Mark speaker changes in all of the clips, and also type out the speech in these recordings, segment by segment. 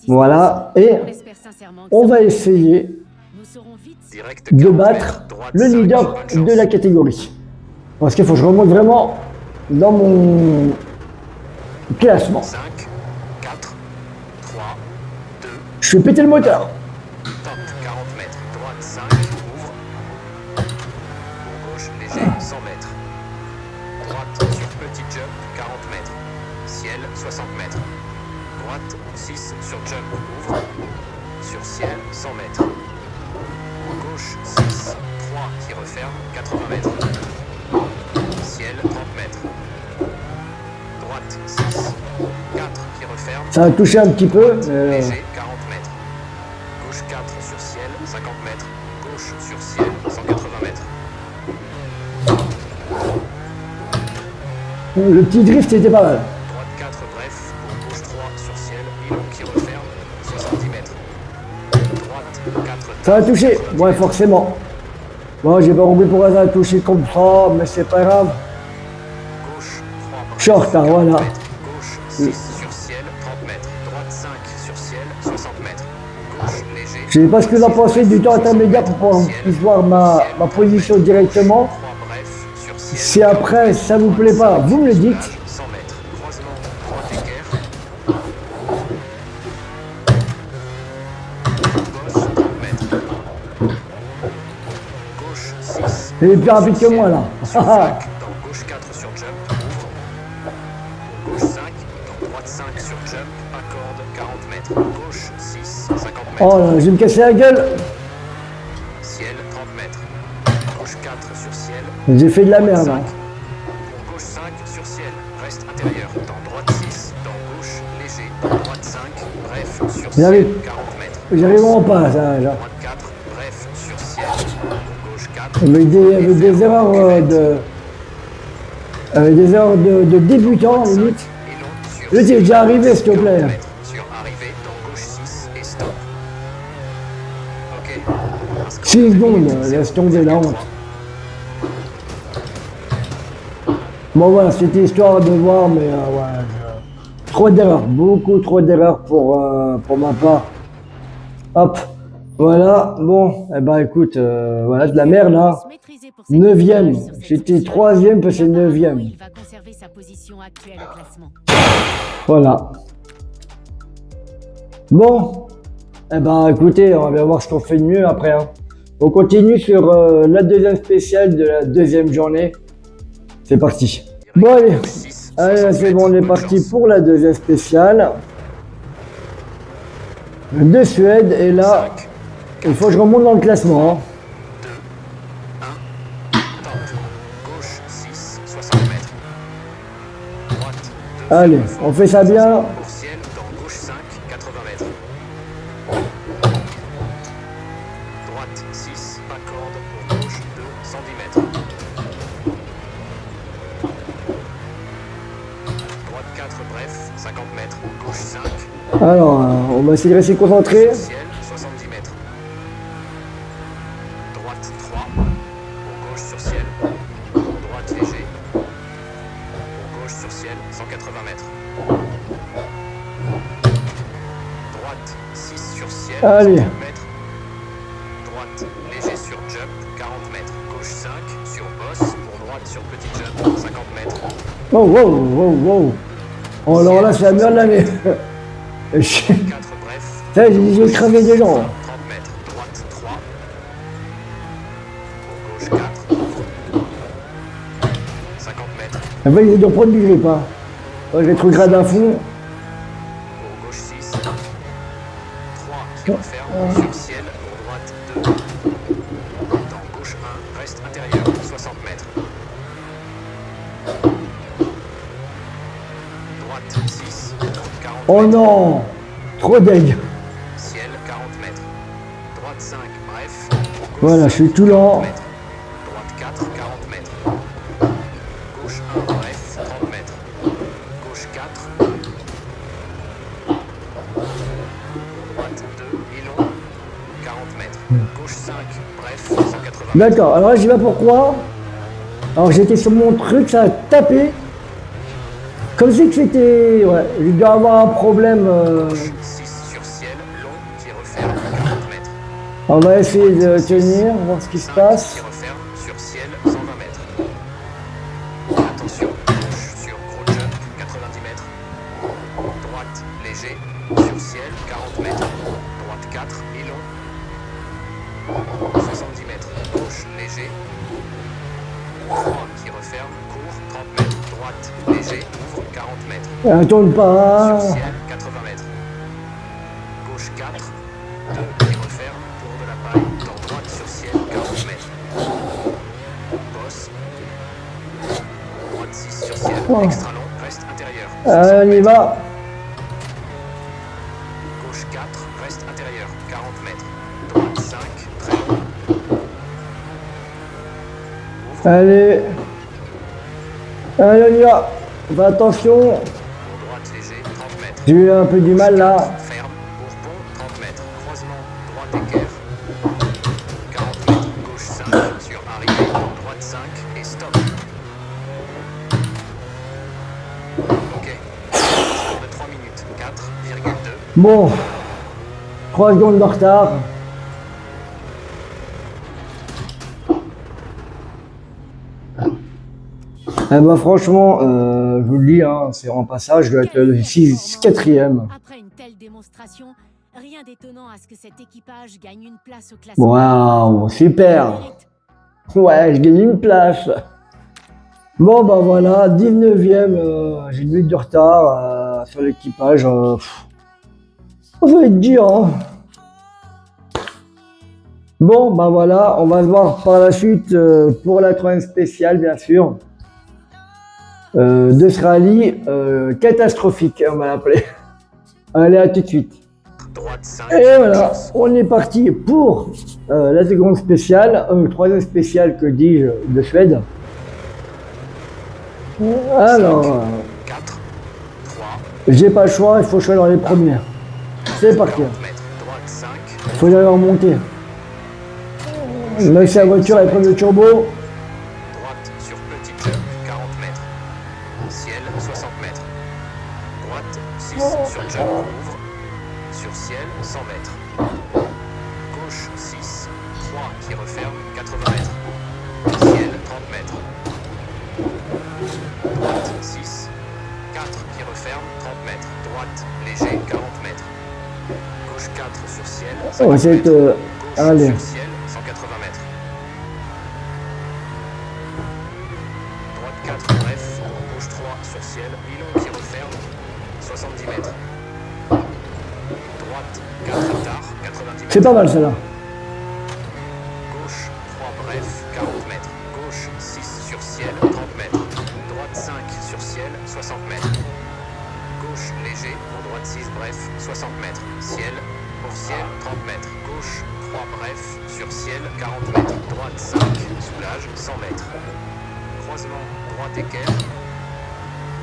Speaker 1: Voilà, et on va essayer de battre le leader de la catégorie. Parce qu'il faut que je remonte vraiment dans mon classement.
Speaker 2: 5, 4, 3, 2,
Speaker 1: Je vais péter le moteur.
Speaker 2: top, 40 mètres, droite 5, ouvre. Pour gauche, léger, 100 mètres. Droite sur petit jump, 40 mètres. Ciel, 60 mètres. Droite, 6 sur jump, ouvre. Sur ciel, 100 mètres. Gauche, 6, 3 qui referme, 80 mètres. Ciel, 30 mètres. Droite, 6, 4 qui referme.
Speaker 1: Ça a touché un petit peu.
Speaker 2: Léger, 40 mètres. Gauche 4 sur ciel, 50 mètres. Gauche sur ciel, 180 mètres.
Speaker 1: Le petit drift était pas mal.
Speaker 2: Droite 4, bref. Pour gauche 3 sur ciel, et long qui referme, 70 mètres. Droite 4,
Speaker 1: Ça a touché. Ouais, forcément. Bon, j'ai pas compris pourquoi ça a touché comme ça, mais c'est pas grave.
Speaker 2: gauche 3, bref.
Speaker 1: Short, hein,
Speaker 2: 40
Speaker 1: voilà.
Speaker 2: mètres. Gauche 6 sur ciel, 30 mètres. Droite 5 sur ciel, 60 mètres. Gauche léger.
Speaker 1: Je sais pas ce que vous en pensez du temps intermédiaire pour pouvoir puisse voir ma position directement.
Speaker 2: 3, bref. Sur ciel.
Speaker 1: Si après ça vous plaît pas, vous me le dites.
Speaker 2: 100 mètres. Croisement, droite équerre. Bosse, 30 mètres. Gauche 6.
Speaker 1: Il est plus rapide que moi là.
Speaker 2: Sur 5, dans gauche 4 sur jump, ouvre. Pour gauche 5, dans droite 5 sur jump, accorde 40 mètres. Gauche 6, 50 mètres.
Speaker 1: Oh là, je vais me casser la gueule.
Speaker 2: Ciel 30 mètres. Gauche 4 sur ciel.
Speaker 1: J'ai fait de la merde. Hein.
Speaker 2: Pour gauche 5 sur ciel, reste intérieur. Dans droite 6, dans gauche léger. Dans droite 5, bref, sur ciel,
Speaker 1: J'arrive.
Speaker 2: 40 mètres.
Speaker 1: J'arrive vraiment pas à ça là.
Speaker 2: Droite 4, bref, sur ciel. Pour gauche 4.
Speaker 1: Avec des erreurs de débutants limite.
Speaker 2: Et long sur
Speaker 1: Le tir est déjà arrivé s'il te plaît.
Speaker 2: 40 mètres. Sur arrivée, dans gauche 6 et stop. Ok.
Speaker 1: 6 secondes, laisse tomber la honte. Bon voilà, c'était histoire de voir, mais ouais, trop d'erreurs, beaucoup trop d'erreurs pour ma part. Hop, voilà, bon, eh ben écoute, voilà de la merde là. 9e, j'étais 3e, puis c'est 9e.
Speaker 3: Il va conserver sa position actuelle au classement.
Speaker 1: Voilà. Bon, eh ben écoutez, on va bien voir ce qu'on fait de mieux après. Hein. On continue sur la deuxième spéciale de la deuxième journée. C'est parti. Bon allez, c'est bon, on est parti pour la deuxième spéciale de Suède. Et là, il faut que je remonte dans le classement. Hein.
Speaker 2: 2, 1, top. Gauche 6, 60 mètres. Droite 2.
Speaker 1: Allez, on fait ça bien.
Speaker 2: Pour ciel, dans gauche 5, 80 mètres. Droite 6, pas corde. Pour gauche 2, 110 mètres. Droite 4, bref, 50 mètres. Gauche 5,
Speaker 1: Alors, on va essayer de rester concentré.
Speaker 2: ciel, 70 mètres. Droite 3, pour gauche sur ciel. Droite léger. Pour gauche sur ciel, 180 mètres. Droite 6 sur ciel,
Speaker 1: Allez.
Speaker 2: 50 mètres. Droite léger sur jump, 40 mètres. Gauche 5 sur bosse. Pour droite sur petit jump, 50 mètres.
Speaker 1: Oh, wow, wow, wow. Oh, alors là, c'est la merde de l'année.
Speaker 2: 4 bref.
Speaker 1: Ça, j'ai cravé des gens.
Speaker 2: 30 mètres. Droite 3. Pour gauche 4. 50 mètres.
Speaker 1: Après, ils doivent prendre du grip. Hein. Ouais, je rétrograde à fond.
Speaker 2: Pour gauche 6. 3 qui referme. Sur ciel. Pour droite 2. Dans gauche 1. Reste intérieur. 60 mètres. Droite 6. 40
Speaker 1: Oh
Speaker 2: mètres.
Speaker 1: non. Trop deg.
Speaker 2: Ciel 40 mètres. Droite 5. Bref. Pour gauche
Speaker 1: Voilà, je suis tout lent.
Speaker 2: 30 mètres. Droite 4. 40 mètres. Gauche 1. Bref. 30 mètres. Gauche 4. Droite 2. Et long. 40 mètres. Gauche 5. Bref. 180 mètres.
Speaker 1: D'accord, alors là, je sais pas pourquoi. Alors, j'étais sur mon truc, ça a tapé. Comme si que c'était... Ouais, je dois avoir un problème...
Speaker 2: 6
Speaker 1: On va essayer de tenir, voir ce qui se
Speaker 2: 5
Speaker 1: passe.
Speaker 2: qui referme sur ciel 120 mètres. Attention, gauche sur gros jump 90 mètres. Droite léger sur ciel 40 mètres. Droite 4 et long 70 mètres. Gauche léger. 3 qui referme, court 30 mètres. Droite léger, ouvre 40 mètres.
Speaker 1: Tourne pas.
Speaker 2: Sur ciel 80 mètres. Gauche 4, 2 qui referme, pour de la paille. Dans droite sur ciel 40 mètres. Bosse. Droite 6 sur ciel, extra long, reste intérieur.
Speaker 1: On y va.
Speaker 2: Gauche 4, reste intérieur, 40 mètres. Droite 5, très long. Ouvre.
Speaker 1: Allez. Allez, on y va. Fais attention.
Speaker 2: Pour droite léger, 30 mètres.
Speaker 1: J'ai eu un peu du mal là.
Speaker 2: Ferme, bourbon, 30 mètres. Croisement, droite équerre. 40 mètres, gauche 5, sur arrivée, droite 5 et stop. Ok. Score de 3 minutes, 4,2.
Speaker 1: Bon. 3 secondes de retard. Eh ben franchement, je vous le dis, hein, c'est en passage, je dois être le 4e.
Speaker 3: Après une telle démonstration, rien d'étonnant à ce que cet équipage gagne une place au classement.
Speaker 1: Waouh, super. Ouais, je gagne une place. Bon, bah voilà, 19e, j'ai une minute de retard sur l'équipage. Ça va être dur, hein. Bon, bah voilà, on va se voir par la suite pour la 3e spéciale, bien sûr. De ce rallye catastrophique, on va l'appeler. Allez, à tout de suite.
Speaker 2: Droite 5.
Speaker 1: Et voilà, on est parti pour la seconde spéciale, 3e spéciale, que dis-je, de Suède. Alors,
Speaker 2: 4, 3,
Speaker 1: j'ai pas le choix, il faut que je sois dans les premières. C'est parti.
Speaker 2: 40 mètres, droite 5,
Speaker 1: Il faut y aller remonter. Même si la voiture est pleine de turbo.
Speaker 2: droite sur petit jump, 40 mètres. Ciel, 60 mètres. Droite 6 sur jump, ouvre. Sur ciel, 100 mètres. Gauche 6, 3 qui referme, 80 mètres. Ciel, 30 mètres. Droite 6, 4 qui referme, 30 mètres. Droite léger, 40 mètres. Gauche 4 sur ciel,
Speaker 1: On va
Speaker 2: 50
Speaker 1: essayer
Speaker 2: mètres.
Speaker 1: de...
Speaker 2: Gauche
Speaker 1: Allez.
Speaker 2: sur ciel, 180 mètres. Droite 4, bref. Gauche 3 sur ciel, mi-long qui referme, 70 mètres. Droite 4 tard, 90 mètres.
Speaker 1: C'est pas mal, celle-là.
Speaker 2: Gauche 3 bref, 40 mètres. Gauche 6 sur ciel, 30 mètres. Droite 5 sur ciel, 60 mètres. Gauche léger, pour droite 6 bref, 60 mètres. Ciel, pour ciel, 30 mètres. Gauche 3 bref, sur ciel, 40 mètres. Droite 5, soulage, 100 mètres. Croisement, droite équerre.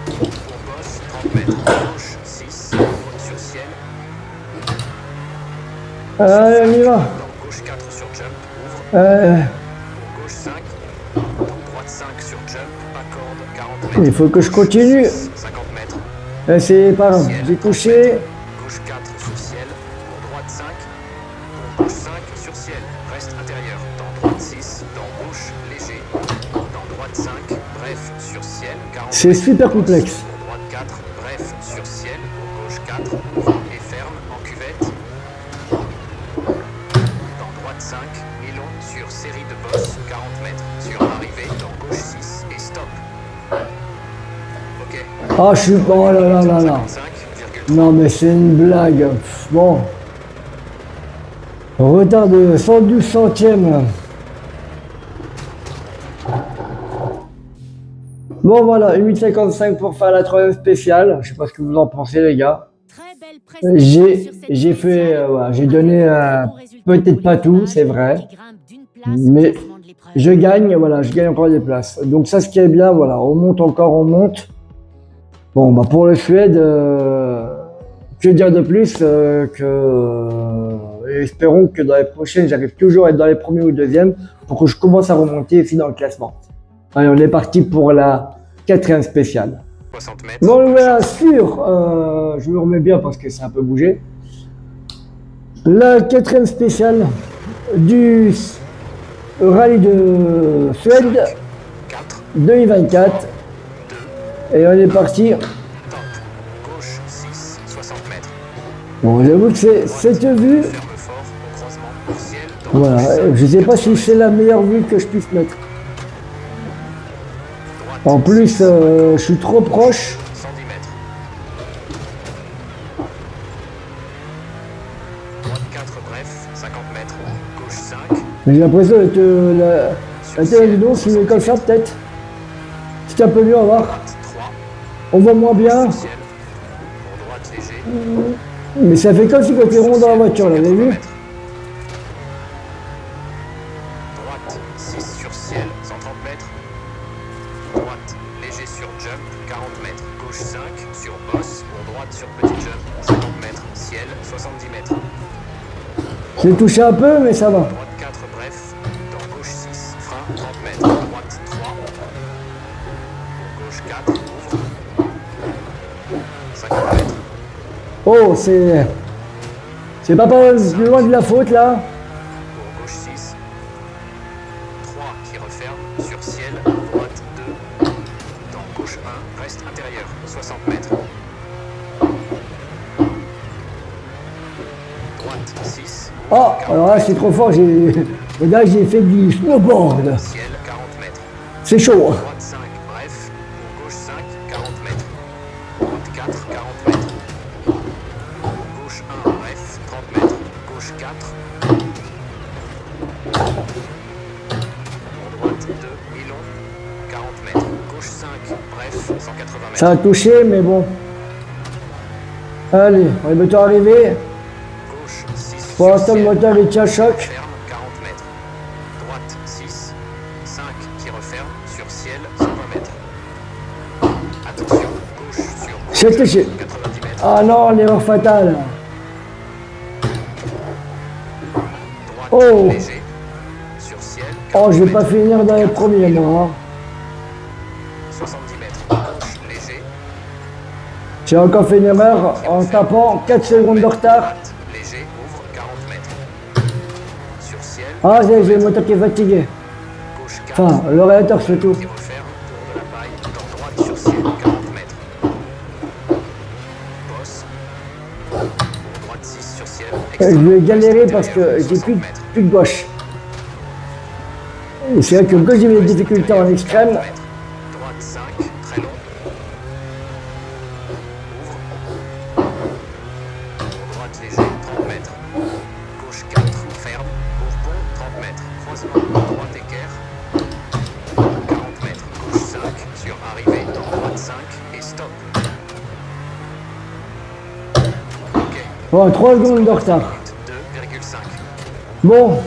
Speaker 2: Pour bosse, 30 mètres. Gauche 6, sur ciel.
Speaker 1: Allez, on y va.
Speaker 2: Dans gauche 4 sur jump, ouvre. Pour gauche 5. Droite 5 sur jump, pas corde, 40 mètres.
Speaker 1: Il faut que je continue.
Speaker 2: 50 mètres.
Speaker 1: C'est pas grave, j'ai couché.
Speaker 2: Gauche 4 sur ciel. Pour droite 5. Pour gauche 5 sur ciel. Reste intérieur. Dans droite 6. Dans gauche léger. Dans droite 5. Bref sur ciel. 40
Speaker 1: C'est
Speaker 2: mètres.
Speaker 1: super complexe.
Speaker 2: Pour droite 4. Bref sur ciel. Pour gauche 4. Ouvre et ferme en cuvette. Dans droite 5. Et long sur série de bosses. 40 mètres. Sur arrivée. Dans gauche 6. Et stop. Ok.
Speaker 1: Ah, je suis... Oh là là là là.
Speaker 2: 55,3.
Speaker 1: Non, mais c'est une blague. Pff, bon. Retard de 112 centièmes. Bon, voilà, 1,55 pour faire la 3e spéciale. Je sais pas ce que vous en pensez, les gars.
Speaker 3: Très belle prestation sur cette
Speaker 1: J'ai fait,
Speaker 3: spéciale.
Speaker 1: voilà, j'ai donné
Speaker 3: Bon résultat
Speaker 1: peut-être
Speaker 3: pour
Speaker 1: pas tout,
Speaker 3: l'équipage
Speaker 1: c'est vrai.
Speaker 3: qui grimpe d'une place au
Speaker 1: Mais
Speaker 3: classement de l'épreuve.
Speaker 1: je gagne, voilà, je gagne encore des places. Donc ça, ce qui est bien, voilà, on monte encore, on monte. Bon, bah pour le Suède, que dire de plus et espérons que dans les prochaines, j'arrive toujours à être dans les premiers ou deuxièmes pour que je commence à remonter aussi dans le classement. Allez, on est parti pour la 4e spéciale.
Speaker 2: 60 mètres.
Speaker 1: Bon, voilà, sûr, je me remets bien parce que c'est un peu bougé. La 4e spéciale, du rallye de Suède
Speaker 2: 4,
Speaker 1: 2024. Et on est parti.
Speaker 2: top. Gauche 6, 60 mètres.
Speaker 1: Bon, j'avoue que cette vue,
Speaker 2: Ferme fort au croisement. Ciel, droite,
Speaker 1: voilà, je sais pas si c'est la meilleure vue que je puisse mettre.
Speaker 2: droite,
Speaker 1: En plus, je suis trop proche.
Speaker 2: 110 mètres. Droite 4, bref, 50 mètres. Gauche 5,
Speaker 1: Mais j'ai l'impression d'être la télévision, si je mets comme ça, peut-être. C'est un peu mieux à voir.
Speaker 2: droite 3,
Speaker 1: On voit moins bien.
Speaker 2: ciel. Pour droite léger.
Speaker 1: Mais ça fait comme si quand tu rondes dans la voiture, là, vous avez vu?
Speaker 2: Droite 6 sur ciel, 130 mètres. Droite léger sur jump, 40 mètres. Gauche 5 sur boss. Pour droite sur petit jump, 50 mètres. Ciel, 70 mètres.
Speaker 1: J'ai touché un peu, mais ça va.
Speaker 2: Droite 4, bref. Dans gauche 6, frein, 30 mètres. Droite 3. Pour gauche 4, ouvre. 50 mètres.
Speaker 1: Oh, c'est pas plus loin de la faute, là.
Speaker 2: Pour gauche 6. 3 qui referme. Sur ciel, droite 2. Dans gauche 1, reste intérieur, 60 mètres. Droite 6.
Speaker 1: Oh, alors là, c'est trop fort. Là, j'ai fait du snowboard.
Speaker 2: Ciel, 40 mètres.
Speaker 1: C'est chaud.
Speaker 2: Droite 5, bref. Pour gauche 5, 40 mètres. Droite 4, 40 mètres. Gauche 1, bref, 30 mètres. Gauche 4. Pour droite 2, mi-long, 40 mètres. Gauche 5, bref, 180 mètres.
Speaker 1: Ça a touché, mais bon. Allez, on est bientôt arrivé.
Speaker 2: Gauche 6.
Speaker 1: Pour l'instant, le moteur il tient choc.
Speaker 2: Ferme, 40 mètres. Droite 6. 5 qui referme. Sur ciel, 120 mètres. Attention, gauche sur
Speaker 1: J'ai touché.
Speaker 2: 90 mètres.
Speaker 1: Ah non, l'erreur fatale.
Speaker 2: Droite
Speaker 1: Oh.
Speaker 2: léger. Sur ciel,
Speaker 1: Oh,
Speaker 2: 40
Speaker 1: je vais pas
Speaker 2: mètres.
Speaker 1: finir dans les premiers, moi. Hein.
Speaker 2: 70 mètres. Gauche léger.
Speaker 1: J'ai encore fait une erreur en tapant 4 secondes de retard.
Speaker 2: Droite léger, ouvre 40 mètres. Sur ciel,
Speaker 1: Ah, j'ai le moteur qui est fatigué.
Speaker 2: gauche 4.
Speaker 1: Enfin, l'orientateur surtout.
Speaker 2: Qui referme, tour de la paille, dans droite sur ciel, 40 mètres. Bosse. Pour droite 6 sur ciel.
Speaker 1: Je
Speaker 2: extra.
Speaker 1: vais galérer
Speaker 2: Reste
Speaker 1: parce que
Speaker 2: intérieur,
Speaker 1: j'ai
Speaker 2: 60 mètres.
Speaker 1: plus de gauche. Et c'est vrai que quand j'ai des difficultés en extrême,
Speaker 2: Droite 5, très long. Ouvre. Droite léger, 30 mètres. Gauche 4, ferme. Bourbon, 30 mètres. Croisement, droite équerre. 40 mètres. Gauche 5, sur arrivée, droite 5 et stop. Ok.
Speaker 1: bon, 3 secondes de retard.
Speaker 2: 2,5.
Speaker 1: Bon.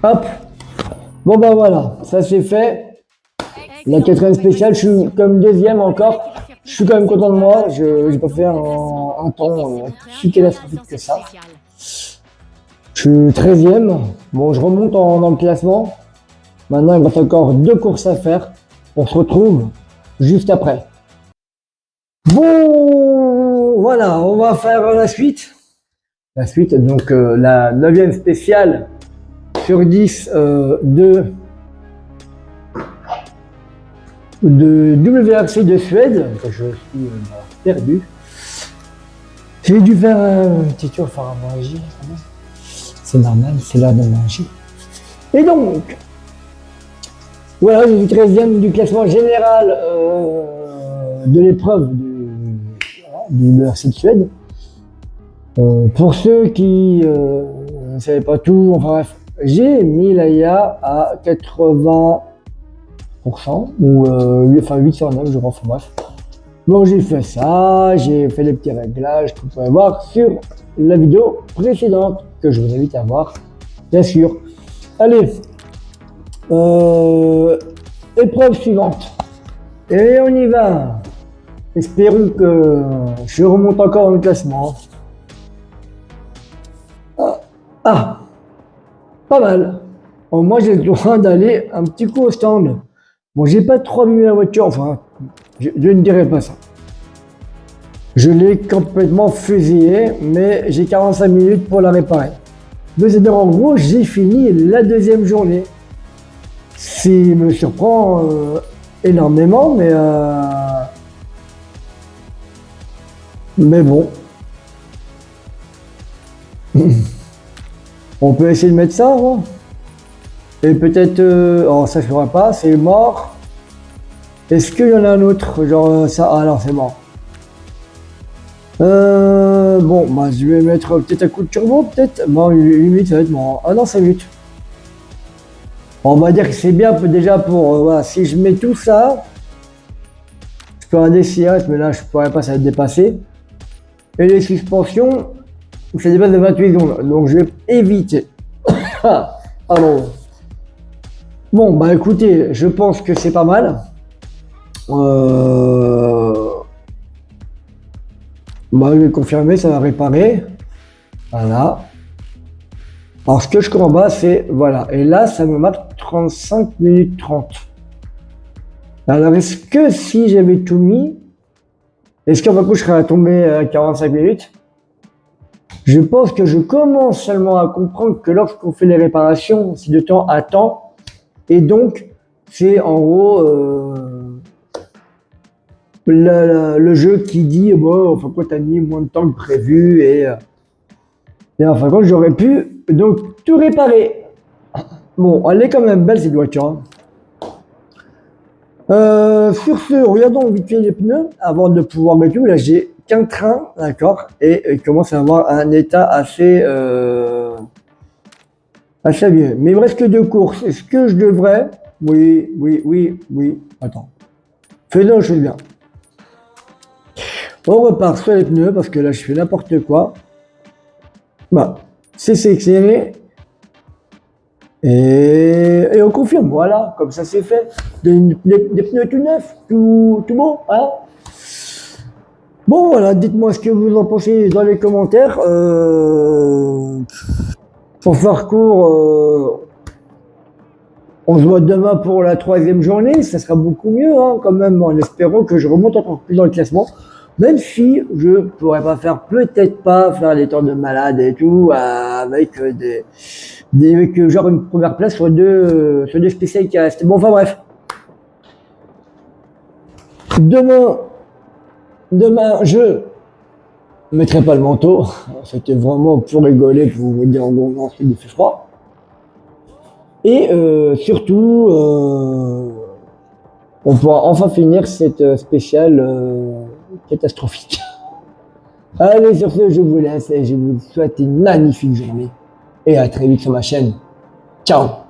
Speaker 1: Hop. Bon ben voilà, ça c'est fait. La quatrième spéciale, je suis comme deuxième encore. Je suis quand même content de moi. Je n'ai pas fait un temps si catastrophique que ça. Je suis 13e. Bon, je remonte dans le classement. Maintenant, il me reste encore 2 courses à faire. On se retrouve juste après. Bon, voilà, on va faire la suite. La suite, donc la 9e spéciale sur 10 de WRC de Suède. Je suis perdu. J'ai dû faire un petit tour faire à manger. C'est normal, c'est l'heure de manger. Et donc, voilà, je suis 13e du classement général de l'épreuve du WRC de Suède. Pour ceux qui ne savaient pas tout, enfin bref, j'ai mis l'AIA à 80%, ou enfin 809, je crois, enfin bref. Bon, j'ai fait ça, j'ai fait les petits réglages que vous pouvez voir sur la vidéo précédente, que je vous invite à voir, bien sûr. Allez, épreuve suivante. Et on y va. Espérons que je remonte encore dans le classement. Ah, pas mal. Bon, moi, j'ai le droit d'aller un petit coup au stand. Bon, j'ai pas trop abîmé la voiture, enfin, je ne dirais pas ça. Je l'ai complètement fusillé, mais j'ai 45 minutes pour la réparer. C'est-à-dire, en gros, j'ai fini la deuxième journée. Ce qui me surprend énormément, mais bon. On peut essayer de mettre ça, hein. Et peut-être... oh, ça je ferai pas, c'est mort. Est-ce qu'il y en a un autre? Genre ça... Ah non, c'est mort. Bon, bah je vais mettre peut-être un coup de turbo, peut-être. Bon, 8 minutes, ça va être mort. Ah non, 5 minutes. On va dire que c'est bien déjà pour... voilà, si je mets tout ça, je peux un DCS, mais là je pourrais pas, ça va être dépassé. Et les suspensions, ça dépasse de 28 secondes, donc je vais éviter. Pardon. Bon, bah écoutez, je pense que c'est pas mal. Bah, je vais confirmer, ça va réparer. Voilà. Alors, ce que je comprends pas, c'est... Voilà. Et là, ça me marque 35 minutes 30. Alors, est-ce que si j'avais tout mis... Est-ce qu'en fin de compte, je serais tombé à 45 minutes? Je pense que je commence seulement à comprendre que lorsqu'on fait les réparations, c'est de temps à temps. Et donc, c'est en gros le jeu qui dit bon, enfin quoi, t'as mis moins de temps que prévu et en fin de compte, j'aurais pu donc tout réparer. Bon, elle est quand même belle cette voiture, hein. Sur ce, regardons vite fait les pneus avant de pouvoir mettre tout. Là, j'ai qu'un train, d'accord, et il commence à avoir un état assez vieux. Mais il me reste que 2 courses. Est-ce que je devrais? Oui. Attends. Faisons les choses bien. On repart sur les pneus parce que là, je fais n'importe quoi. Bah, c'est sélectionné. Et on confirme, voilà, comme ça c'est fait. Des pneus tout neufs, tout beau, hein. Bon voilà, dites-moi ce que vous en pensez dans les commentaires. Pour faire court, on se voit demain pour la 3e journée, ça sera beaucoup mieux, hein, quand même, en espérant que je remonte encore plus dans le classement. Même si je pourrais pas peut-être pas faire des temps de malade et tout, avec genre une première place sur deux spéciales qui restent. Bon, enfin bref. Demain, je mettrai pas le manteau. C'était vraiment pour rigoler, pour vous dire en gros, non, il fait froid. Et surtout, on pourra enfin finir cette spéciale catastrophique. Allez, sur ce, je vous laisse et je vous souhaite une magnifique journée. Et à très vite sur ma chaîne. Ciao!